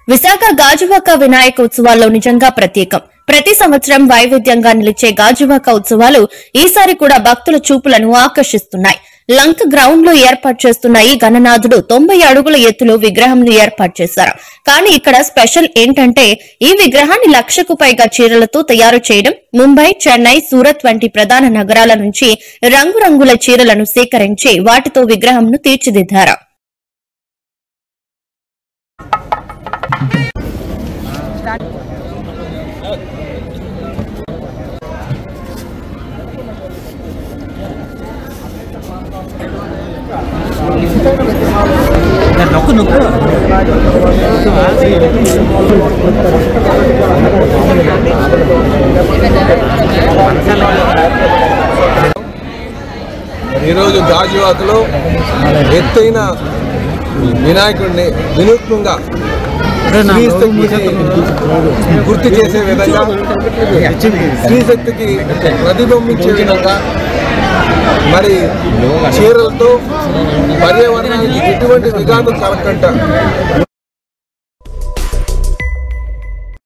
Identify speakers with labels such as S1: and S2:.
S1: విశాఖ గాజువాక వినాయక ఉత్సవాల్లో నిజంగా ప్రత్యేకం. ప్రతి సంవత్సరం వైవిధ్యంగా నిలిచే గాజువాక ఉత్సవాలు ఈసారి కూడా భక్తుల చూపులను ఆకర్షిస్తున్నాయి. లంక్ గ్రౌండ్ లో ఏర్పాటు చేస్తున్న ఈ గణనాథుడు 90 అడుగుల ఎత్తులో విగ్రహంను ఏర్పాటు చేశారు. కానీ ఇక్కడ స్పెషల్ ఏంటంటే ఈ విగ్రహాన్ని 1,00,000కు పైగా చీరలతో తయారు చేయడం. ముంబై, చెన్నై, సూరత్ వంటి ప్రధాన నగరాల నుంచి రంగురంగుల చీరలను సేకరించి వాటితో విగ్రహంను తీర్చిదిద్దారు.
S2: ఈరోజు గాజువాకలో ఎత్తైన వినాయకుడిని వినూత్నంగా గుర్తు చేసే విధంగా, స్త్రీశక్తికి ప్రతిబింబించే విధంగా మరి చీరలతో పర్యావరణానికి ఎటువంటి విఘాతం కలగకుండా